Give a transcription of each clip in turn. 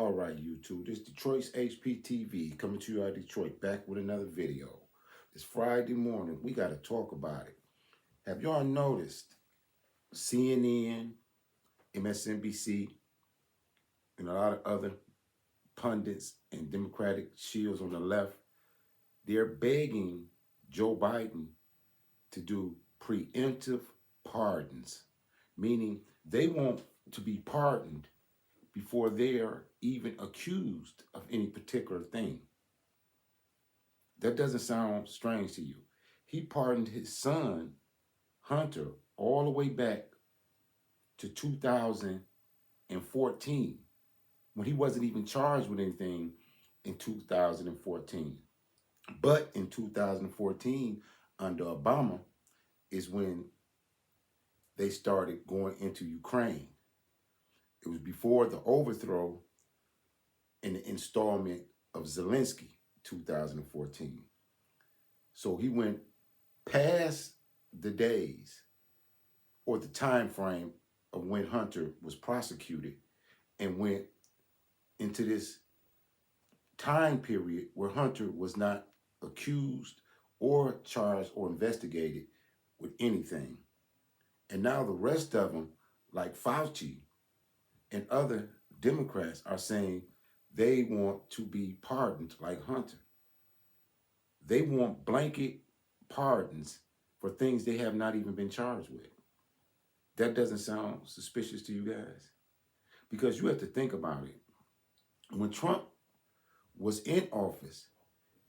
All right, YouTube. This is Detroit's HPTV coming to you out of Detroit, back with another video. It's Friday morning. We got to talk about it. Have y'all noticed CNN, MSNBC, and a lot of other pundits and Democratic shields on the left, they're begging Joe Biden to do preemptive pardons, meaning they want to be pardoned before they're even accused of any particular thing. That doesn't sound strange to you. He pardoned his son, Hunter, all the way back to 2014, when he wasn't even charged with anything in 2014. But in 2014, under Obama, is when they started going into Ukraine. It was before the overthrow and the installment of Zelensky, 2014. So he went past the days or the time frame of when Hunter was prosecuted and went into this time period where Hunter was not accused or charged or investigated with anything. And now the rest of them, like Fauci and other Democrats, are saying they want to be pardoned like Hunter. They want blanket pardons for things they have not even been charged with. That doesn't sound suspicious to you guys? Because you have to think about it. When Trump was in office,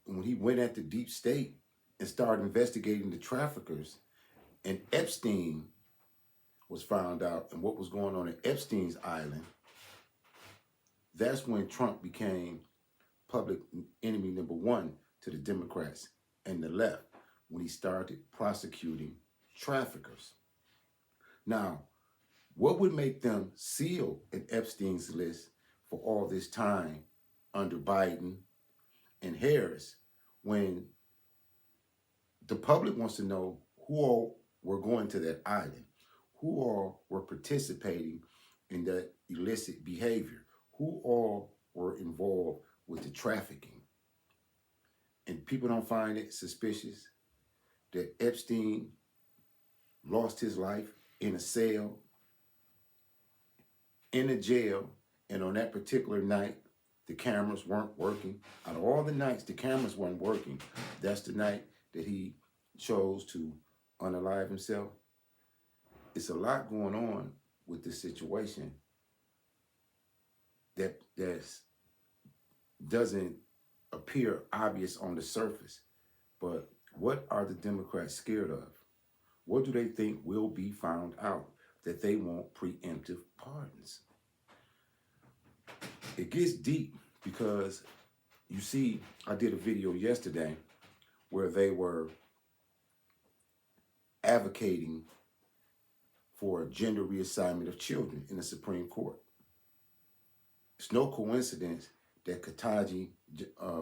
and when he went at the deep state and started investigating the traffickers, and Epstein was found out and what was going on at Epstein's Island, that's when Trump became public enemy number one to the Democrats and the left, when he started prosecuting traffickers. Now, what would make them seal an Epstein's list for all this time under Biden and Harris, when the public wants to know who all were going to that island, who all were participating in that illicit behavior, who all were involved with the trafficking? And people don't find it suspicious that Epstein lost his life in a cell, in a jail, and on that particular night, the cameras weren't working. Out of all the nights the cameras weren't working, that's the night that he chose to unalive himself. It's a lot going on with this situation that doesn't appear obvious on the surface. But what are the Democrats scared of? What do they think will be found out that they want preemptive pardons? It gets deep because, you see, I did a video yesterday where they were advocating for gender reassignment of children in the Supreme Court. It's no coincidence that Ketanji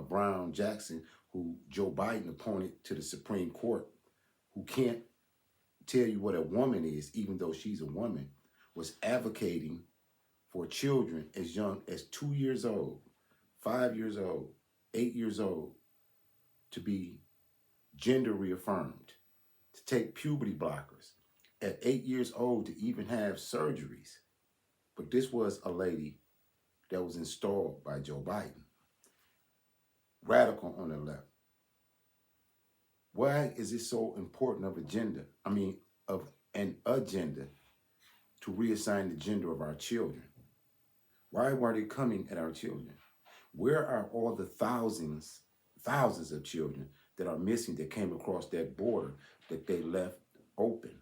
Brown Jackson, who Joe Biden appointed to the Supreme Court, who can't tell you what a woman is, even though she's a woman, was advocating for children as young as 2 years old, 5 years old, 8 years old, to be gender reaffirmed, to take puberty blockers, at 8 years old to even have surgeries. But this was a lady that was installed by Joe Biden. Radical on the left. Why is it so important of an agenda to reassign the gender of our children? Why were they coming at our children? Where are all the thousands of children that are missing that came across that border that they left open?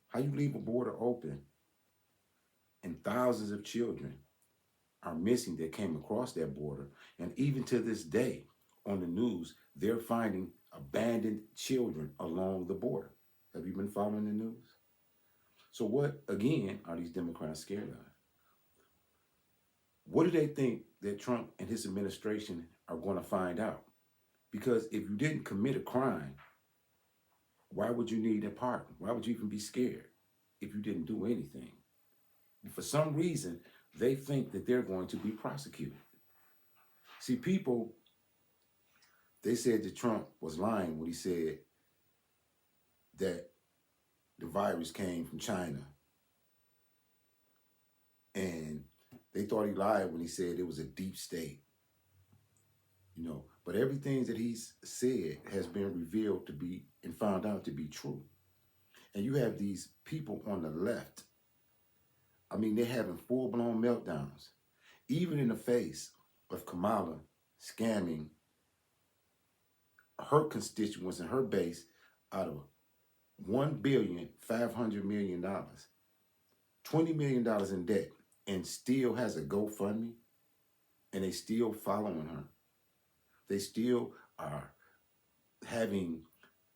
How you leave a border open and thousands of children are missing that came across that border? And even to this day on the news, they're finding abandoned children along the border. Have you been following the news? So what, again, are these Democrats scared of? What do they think that Trump and his administration are going to find out? Because if you didn't commit a crime, why would you need a pardon? Why would you even be scared if you didn't do anything? And for some reason, they think that they're going to be prosecuted. See, people, they said that Trump was lying when he said that the virus came from China. And they thought he lied when he said it was a deep state. But everything that he's said has been revealed to be and found out to be true. And you have these people on the left. I mean, they're having full-blown meltdowns, even in the face of Kamala scamming her constituents and her base out of $1,500,000,000, $20 million in debt, and still has a GoFundMe, and they still following her. They still are having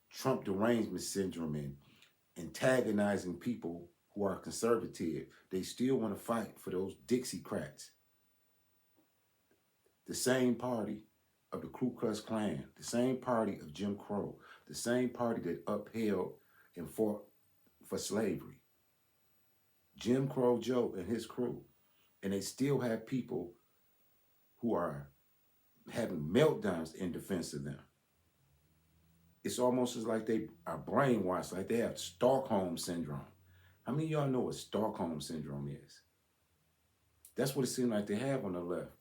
Trump derangement syndrome and antagonizing people who are conservative. They still want to fight for those Dixiecrats. The same party of the Ku Klux Klan, the same party of Jim Crow, the same party that upheld and fought for slavery. Jim Crow Joe and his crew. And they still have people who are having meltdowns in defense of them. It's almost as like they are brainwashed, like they have Stockholm syndrome. How many of y'all know what Stockholm syndrome is? That's what it seems like they have on the left.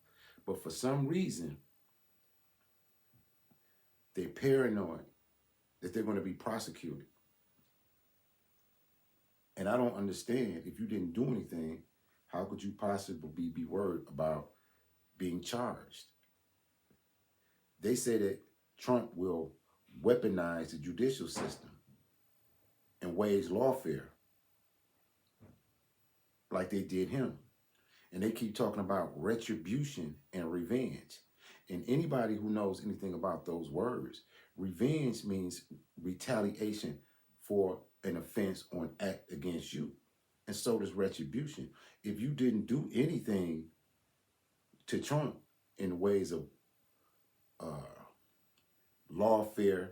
But for some reason, they're paranoid that they're going to be prosecuted. And I don't understand, if you didn't do anything, how could you possibly be worried about being charged? They say that Trump will weaponize the judicial system and wage lawfare like they did him. And they keep talking about retribution and revenge. And anybody who knows anything about those words, revenge means retaliation for an offense or an act against you. And so does retribution. If you didn't do anything to Trump in ways of lawfare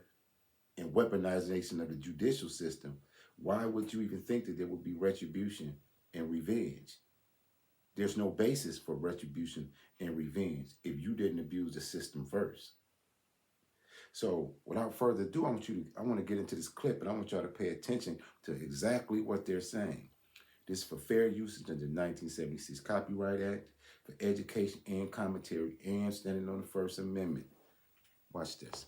and weaponization of the judicial system, why would you even think that there would be retribution and revenge? There's no basis for retribution and revenge if you didn't abuse the system first. So without further ado, I want to get into this clip, and I want y'all to pay attention to exactly what they're saying. This is for fair usage under the 1976 Copyright Act, for education and commentary, and standing on the First Amendment. Watch this.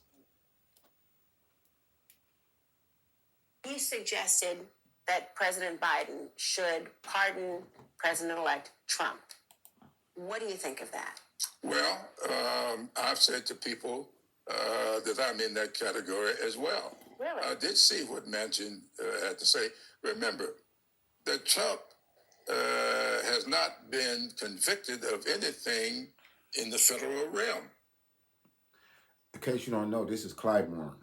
He suggested that President Biden should pardon President-elect Trump. What do you think of that? Well, I've said to people that I'm in that category as well. Really? I did see what Manchin had to say. Remember that Trump has not been convicted of anything in the federal realm. In case you don't know, this is Clyburn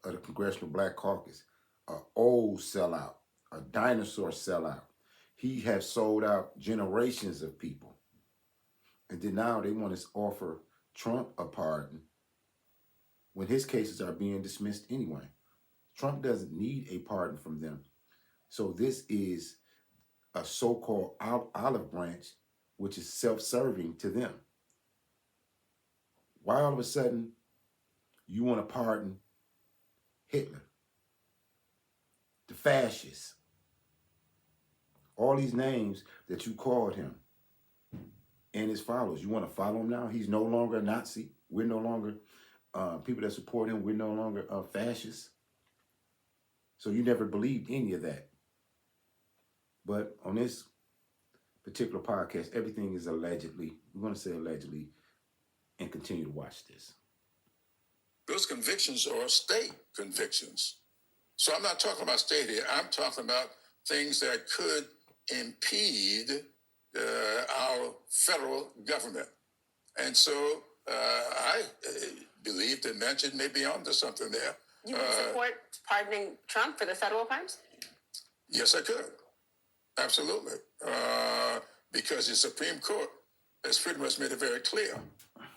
of the Congressional Black Caucus, an old sellout, a dinosaur sellout. He has sold out generations of people. And then now they want to offer Trump a pardon when his cases are being dismissed anyway. Trump doesn't need a pardon from them. So this is a so-called olive branch, which is self-serving to them. Why all of a sudden you want to pardon Hitler, the fascist, all these names that you called him and his followers? You want to follow him now? He's no longer a Nazi. We're no longer people that support him. We're no longer fascists. So you never believed any of that. But on this particular podcast, everything is allegedly. We're going to say allegedly and continue to watch this. Those convictions are state convictions. So I'm not talking about state here. I'm talking about things that could impede our federal government. And so I believe that Manchin may be onto something there. You would support pardoning Trump for the federal crimes? Yes, I could. Absolutely. Because the Supreme Court has pretty much made it very clear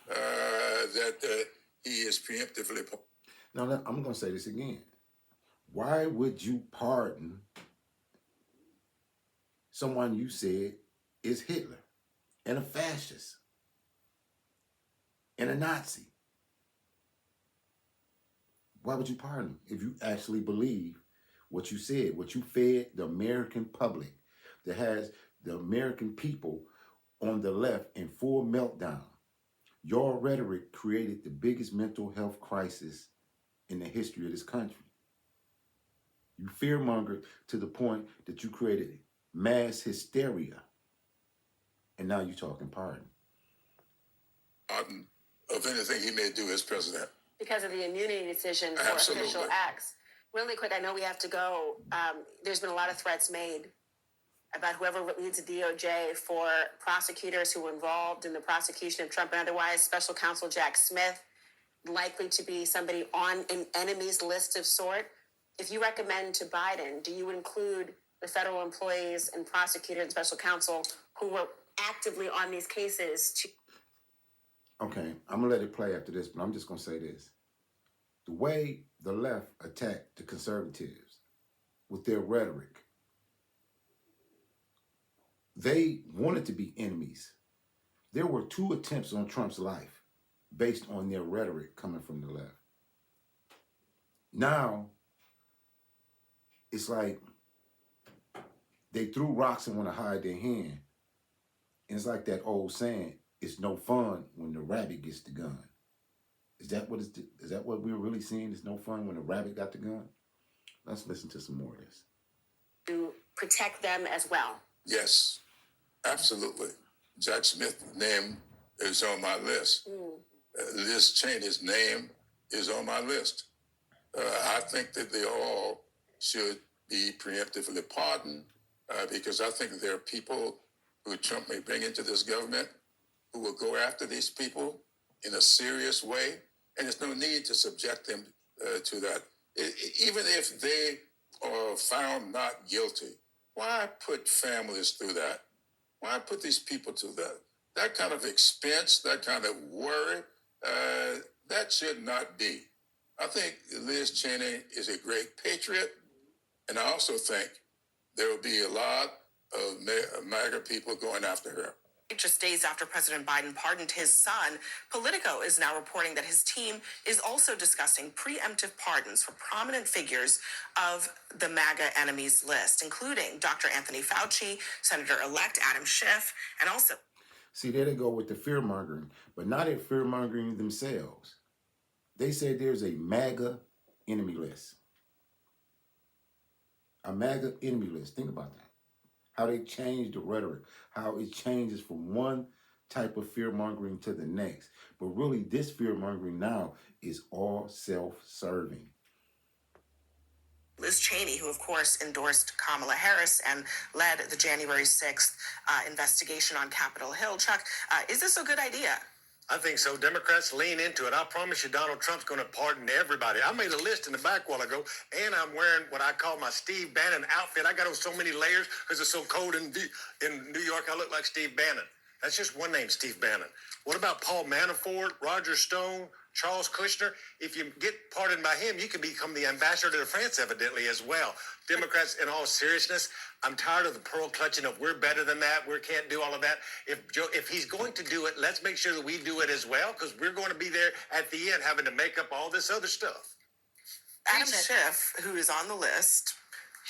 that he is preemptively. Now, I'm going to say this again. Why would you pardon someone you said is Hitler and a fascist and a Nazi. Why would you pardon him if you actually believe what you said, what you fed the American public that has the American people on the left in full meltdown? Your rhetoric created the biggest mental health crisis in the history of this country. You fearmongered to the point that you created mass hysteria. And now you're talking pardon. Pardon of anything he may do as president. Because of the immunity decision for Absolutely. official acts. Really quick, I know we have to go. There's been a lot of threats made about whoever leads the DOJ for prosecutors who were involved in the prosecution of Trump and otherwise. Special counsel Jack Smith, likely to be somebody on an enemies list of sort. If you recommend to Biden, do you include the federal employees and prosecutors and special counsel who were actively on these cases to... Okay, I'm going to let it play after this, but I'm just going to say this. The way the left attacked the conservatives with their rhetoric, they wanted to be enemies. There were 2 attempts on Trump's life based on their rhetoric coming from the left. Now, it's like they threw rocks and want to hide their hand. And it's like that old saying, it's no fun when the rabbit gets the gun. Is that what we're really seeing? It's no fun when the rabbit got the gun? Let's listen to some more of this. to protect them as well. Yes, absolutely. Jack Smith's name is on my list. Liz Cheney's name is on my list. I think that they all should be preemptively pardoned because I think there are people who Trump may bring into this government who will go after these people in a serious way, and there's no need to subject them to that. Even if they are found not guilty, why put families through that? Why put these people through that? That kind of expense, that kind of worry, that should not be. I think Liz Cheney is a great patriot, and I also think there will be a lot of MAGA people going after her. Just days after President Biden pardoned his son, Politico is now reporting that his team is also discussing preemptive pardons for prominent figures of the MAGA enemies list, including Dr. Anthony Fauci, Senator-elect Adam Schiff, and also... See, there they go with the fear-mongering, but not at fear-mongering themselves. They said there's a MAGA enemy list. A MAGA enemy list. Think about that. How they change the rhetoric, how it changes from one type of fear-mongering to the next. But really, this fear-mongering now is all self-serving. Liz Cheney, who of course endorsed Kamala Harris and led the January 6th investigation on Capitol Hill. Chuck, is this a good idea? I think so. Democrats lean into it. I promise you Donald Trump's going to pardon everybody. I made a list in the back a while ago, and I'm wearing what I call my Steve Bannon outfit. I got on so many layers because it's so cold in New York. I look like Steve Bannon. That's just one name, Steve Bannon. What about Paul Manafort, Roger Stone, Charles Kushner? If you get pardoned by him, you can become the ambassador to France, evidently, as well. Democrats, in all seriousness, I'm tired of the pearl clutching of we're better than that, we can't do all of that. If he's going to do it, let's make sure that we do it as well, because we're going to be there at the end having to make up all this other stuff. Adam Schiff, who is on the list,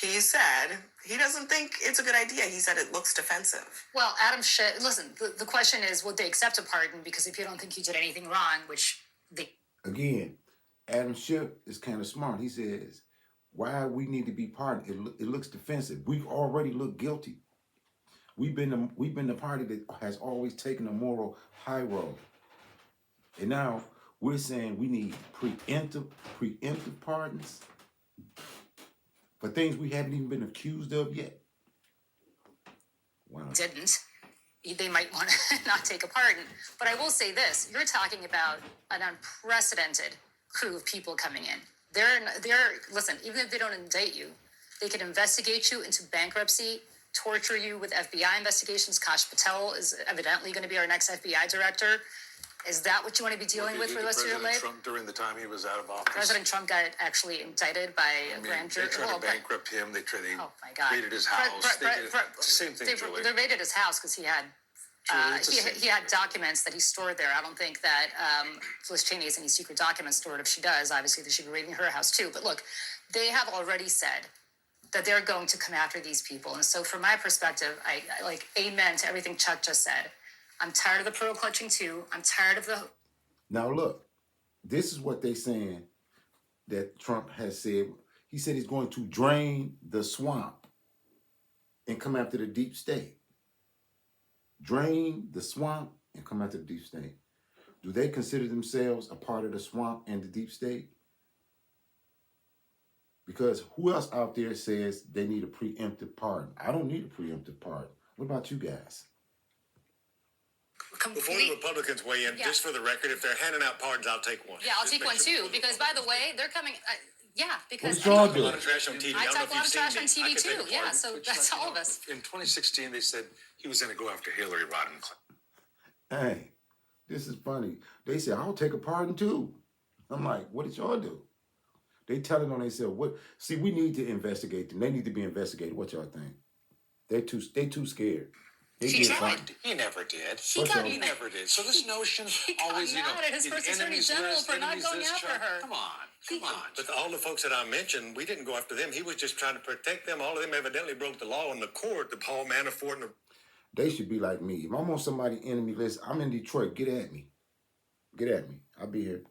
he said he doesn't think it's a good idea. He said it looks defensive. Well, Adam Schiff, listen, the question is, would they accept a pardon? Because if you don't think you did anything wrong, which they... Again, Adam Schiff is kind of smart. He says, why we need to be pardoned? It looks defensive. We already look guilty. We've been the party that has always taken a moral high road. And now we're saying we need preemptive pardons for things we haven't even been accused of yet. Wow. didn't, they might want to not take a pardon. But I will say this, you're talking about an unprecedented crew of people coming in. Listen, even if they don't indict you, they can investigate you into bankruptcy, torture you with FBI investigations. Kash Patel is evidently going to be our next FBI director. Is that what you want to be dealing with for the rest of your life? Trump during the time he was out of office. President Trump got actually indicted by a grand jury. They tried to bankrupt him. They Oh my God! raided his house. Same thing, Julie. They raided his house because he had he had documents that he stored there. I don't think that Liz Cheney has any secret documents stored. If she does, obviously they should be raiding her house too. But look, they have already said that they're going to come after these people. And so from my perspective, I like amen to everything Chuck just said. I'm tired of the pearl clutching too. I'm tired of the... Now look, this is what they're saying that Trump has said. He said he's going to drain the swamp and come after the deep state. Drain the swamp and come after the deep state. Do they consider themselves a part of the swamp and the deep state? Because who else out there says they need a preemptive pardon? I don't need a preemptive pardon. What about you guys? Before the Republicans weigh in, just for the record, if they're handing out pardons, I'll take one. Yeah, I'll take one too. Because by the way, they're coming... because... What y'all A do? lot of trash on TV. I don't know talk if a lot you've of trash seen on me. TV I could take too. a Yeah, pardon. so that's all of us. In 2016, they said he was going to go after Hillary Rodham Clinton. Hey, this is funny. They say, I'll take a pardon too. I'm like, what did y'all do? They telling on themselves, what? See, we need to investigate them. They need to be investigated. What y'all think? They too scared. They He did tried. fine. He never did. He never did. So this notion got always, mad at his first attorney general for not going after her. Come on. But all the folks that I mentioned, we didn't go after them. He was just trying to protect them. All of them evidently broke the law in the court. The Paul Manafort and the... They should be like me. If I'm on somebody's enemy list, I'm in Detroit. Get at me. Get at me. I'll be here.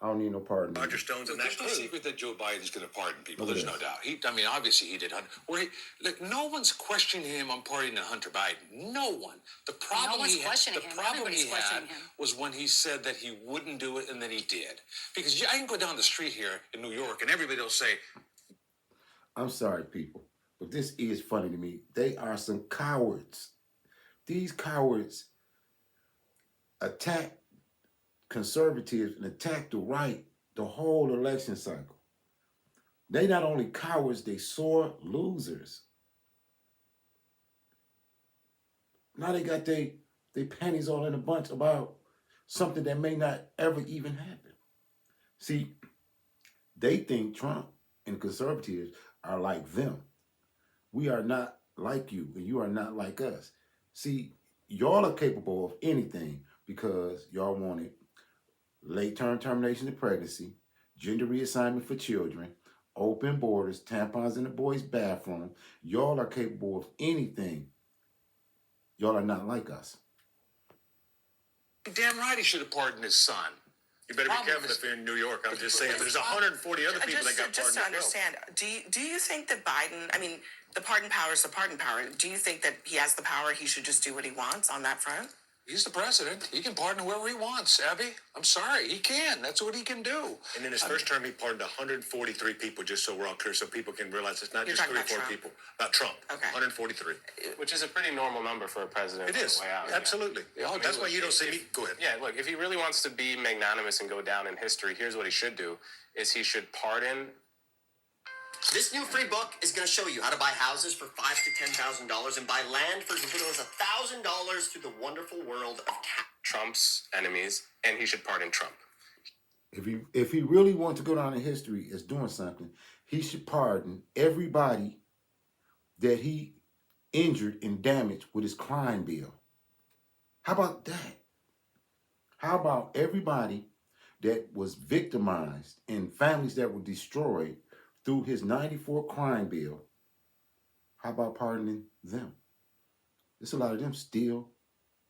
I don't need no pardon. Roger Stone's and There's that no crew. secret that Joe Biden's going to pardon people. Look at There's no this. doubt. Obviously he did. Look, no one's questioning him on pardoning Hunter Biden. No one. The problem one's he had, questioning the him. problem Everybody's he had questioning him. was when he said that he wouldn't do it and then he did. Because I can go down the street here in New York and everybody will say, I'm sorry, people, but this is funny to me. They are some cowards. These cowards attack conservatives and attack the right the whole election cycle. They not only cowards, they sore losers. Now they got they panties all in a bunch about something that may not ever even happen. See, they think Trump and conservatives are like them. We are not like you, and you are not like us. See, y'all are capable of anything because y'all wanted late-term termination of pregnancy, gender reassignment for children, open borders, tampons in the boys' bathroom. Y'all are capable of anything. Y'all are not like us. damn right he should have pardoned his son. You better be careful if you're in New York. I'm just saying, there's 140 other people that got pardoned Just to as well. understand, do you think that Biden? I mean, the pardon power is the pardon power. Do you think that he has the power? He should just do what he wants on that front. He's the president. He can pardon whoever he wants, Abby. I'm sorry. He can. That's what he can do. And in his first term, he pardoned 143 people, just so we're all clear, so people can realize it's not You're just talking 3 or 4 about Trump? people. About Trump. Okay. 143. Which is a pretty normal number for a president. It on is. the way out. Absolutely. That's why you don't see me. Go ahead. Yeah, look, if he really wants to be magnanimous and go down in history, here's what he should do, is he should pardon. This new free book is going to show you how to buy houses for $5,000 to $10,000 and buy land for as little as $1,000 through the wonderful world of cash. Trump's enemies, and he should pardon Trump. If he really wants to go down in history as doing something, he should pardon everybody that he injured and damaged with his crime bill. How about that? How about everybody that was victimized and families that were destroyed through his 94 crime bill? How about pardoning them? There's a lot of them still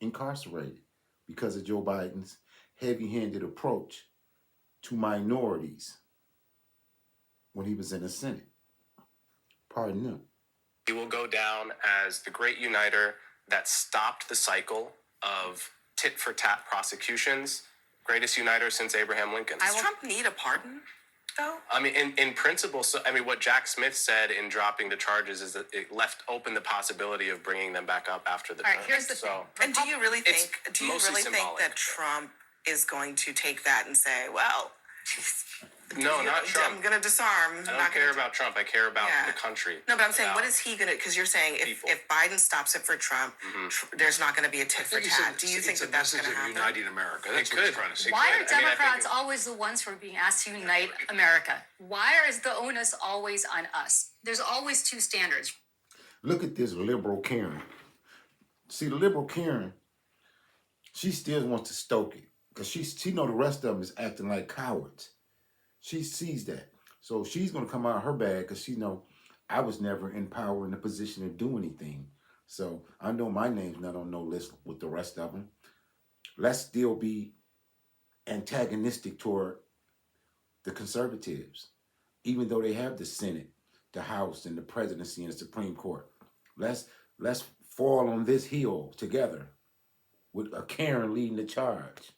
incarcerated because of Joe Biden's heavy-handed approach to minorities when he was in the Senate. Pardon them. He will go down as the great uniter that stopped the cycle of tit-for-tat prosecutions. Greatest uniter since Abraham Lincoln. Does Trump need a pardon, though? I mean, in principle, so I mean, what Jack Smith said in dropping the charges is that it left open the possibility of bringing them back up after the All right, term. here's the so, thing. And do you really It's think? Do you mostly really think symbolic. that Trump is going to take that and say, "Well, No, not Trump. I'm gonna disarm. I don't care about Trump. I care about Yeah. the country. No, but I'm saying, about what is he gonna? Because you're saying people. if Biden stops it for Trump, there's not going to be a tit I for think tat. Do you think it's a that that's message going to of happen? uniting America? That's It what he's could. trying to say. Why are I mean, I think Democrats it- always the ones who are being asked to unite America? Why is the onus always on us? There's always two standards. Look at this liberal Karen. See, the liberal Karen, she still wants to stoke it because she know the rest of them is acting like cowards. She sees that. So she's going to come out of her bag because she know I was never in power in a position to do anything. So I know my name's not on no list with the rest of them. Let's still be antagonistic toward the conservatives, even though they have the Senate, the House, and the presidency and the Supreme Court. Let's fall on this hill together with a Karen leading the charge.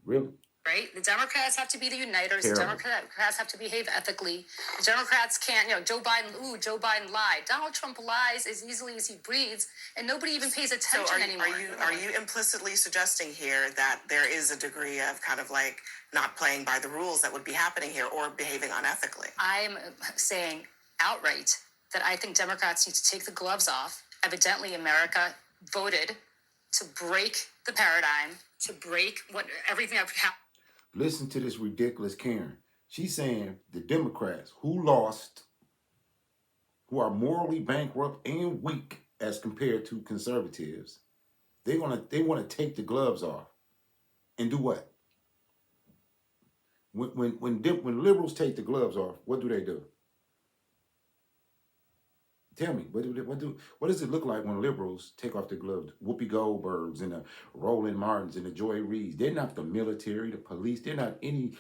Really? Right? The Democrats have to be the uniters. Terrible. The Democrats have to behave ethically. The Democrats can't, Joe Biden lied. Donald Trump lies as easily as he breathes, and nobody even pays So attention anymore. are you implicitly suggesting here that there is a degree of kind of like not playing by the rules that would be happening here or behaving unethically? I'm saying outright that I think Democrats need to take the gloves off. Evidently, America voted to break the paradigm, to break everything that happened. Listen to this ridiculous Karen. She's saying the Democrats who lost, who are morally bankrupt and weak as compared to conservatives, they want to take the gloves off and do what? When liberals take the gloves off, what do? Tell me, what does it look like when liberals take off their gloves? Whoopi Goldbergs and the Roland Martins and the Joy Reids. They're not the military, the police. They're not any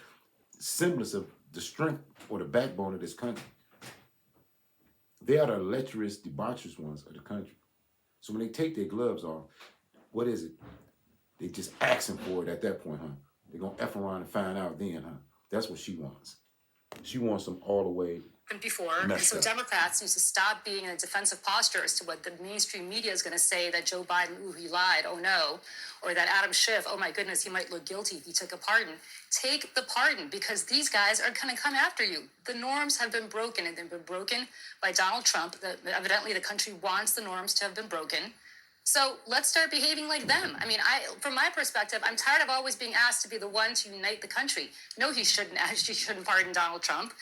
semblance of the strength or the backbone of this country. They are the lecherous, debaucherous ones of the country. So when they take their gloves off, what is it? They just asking for it at that point, huh? They're going to F around and find out then, huh? That's what she wants. She wants them all the way Before, and messed so up. Democrats need to stop being in a defensive posture as to what the mainstream media is going to say, that Joe Biden, he lied, oh no, or that Adam Schiff, oh my goodness, he might look guilty if he took a pardon. Take the pardon, because these guys are going to come after you. The norms have been broken, and they've been broken by Donald Trump. Evidently, the country wants the norms to have been broken. So let's start behaving like them. I mean, from my perspective, I'm tired of always being asked to be the one to unite the country. No, he shouldn't pardon Donald Trump.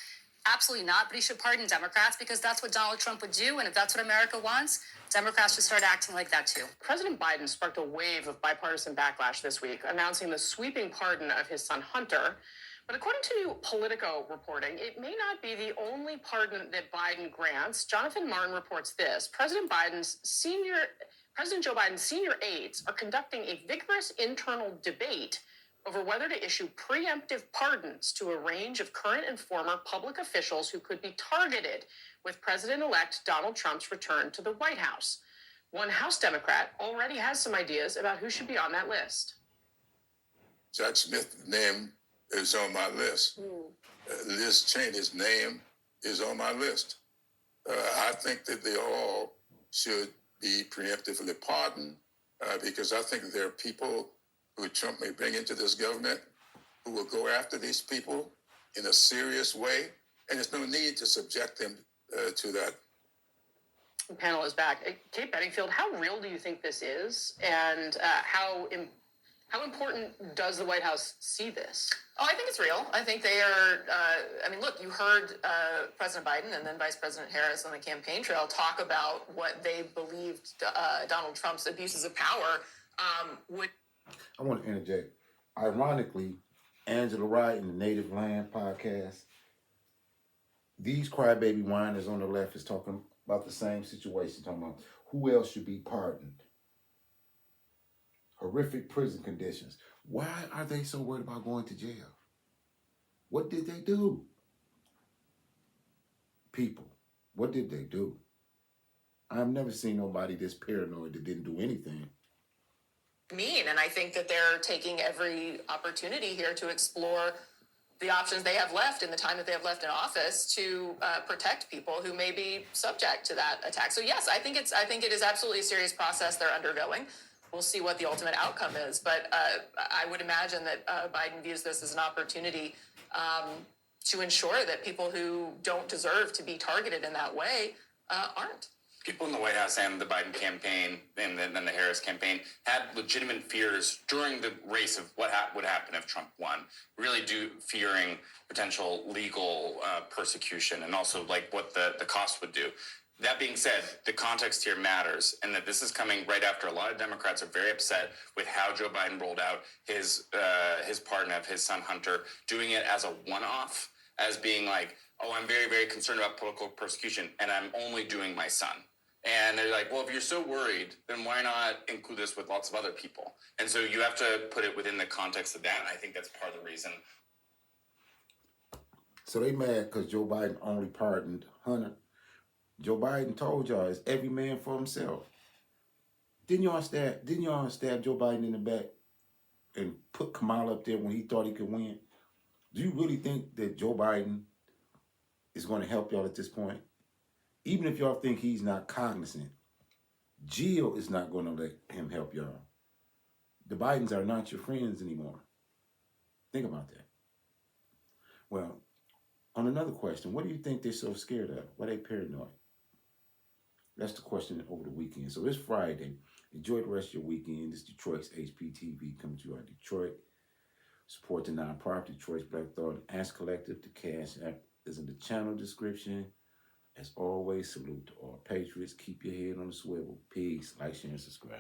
Absolutely not, but he should pardon Democrats, because that's what Donald Trump would do. And if that's what America wants, Democrats should start acting like that too. President Biden sparked a wave of bipartisan backlash this week, announcing the sweeping pardon of his son Hunter. But according to new Politico reporting, it may not be the only pardon that Biden grants. Jonathan Martin reports this. President Joe Biden's senior aides are conducting a vigorous internal debate over whether to issue preemptive pardons to a range of current and former public officials who could be targeted with President-elect Donald Trump's return to the White House. One House Democrat already has some ideas about who should be on that list. Jack Smith's name is on my list. Liz Cheney's name is on my list. I think that they all should be preemptively pardoned because I think there are people who Trump may bring into this government who will go after these people in a serious way, and there's no need to subject them to that. The panel is back. Kate Bedingfield, how real do you think this is, and how important does the White House see this? Oh, I think it's real. I think they are. Look, you heard President Biden and then Vice President Harris on the campaign trail talk about what they believed Donald Trump's abuses of power would. I want to interject. Ironically, Angela Wright in the Native Land podcast, these crybaby whiners on the left is talking about the same situation, talking about who else should be pardoned. Horrific prison conditions. Why are they so worried about going to jail? What did they do? People, what did they do? I've never seen nobody this paranoid that didn't do anything. And I think that they're taking every opportunity here to explore the options they have left in the time that they have left in office to protect people who may be subject to that attack. So yes, I think it is absolutely a serious process they're undergoing. We'll see what the ultimate outcome is, but I would imagine that Biden views this as an opportunity to ensure that people who don't deserve to be targeted in that way aren't. People in the White House and the Biden campaign and then the Harris campaign had legitimate fears during the race of what would happen if Trump won, really fearing potential legal persecution and also like what the cost would do. That being said, the context here matters, and that this is coming right after a lot of Democrats are very upset with how Joe Biden rolled out his pardon of his son Hunter, doing it as a one-off, as being like, oh, I'm very, very concerned about political persecution, and I'm only doing my son. And they're like, well, if you're so worried, then why not include this with lots of other people? And so you have to put it within the context of that, and I think that's part of the reason. So they mad because Joe Biden only pardoned Hunter. Joe Biden told y'all it's every man for himself. Didn't y'all stab Joe Biden in the back and put Kamala up there when he thought he could win? Do you really think that Joe Biden is going to help y'all at this point? Even if y'all think he's not cognizant, Jill is not going to let him help y'all. The Bidens are not your friends anymore. Think about that. Well, on another question, what do you think they're so scared of? Why are they paranoid? That's the question over the weekend. So it's Friday. Enjoy the rest of your weekend. This is Detroit's HPTV coming to you out of Detroit. Support the nonprofit Detroit's Black Thought and Ask Collective. The Cash App is in the channel description. As always, salute to all patriots. Keep your head on the swivel. Peace. Like, share, and subscribe.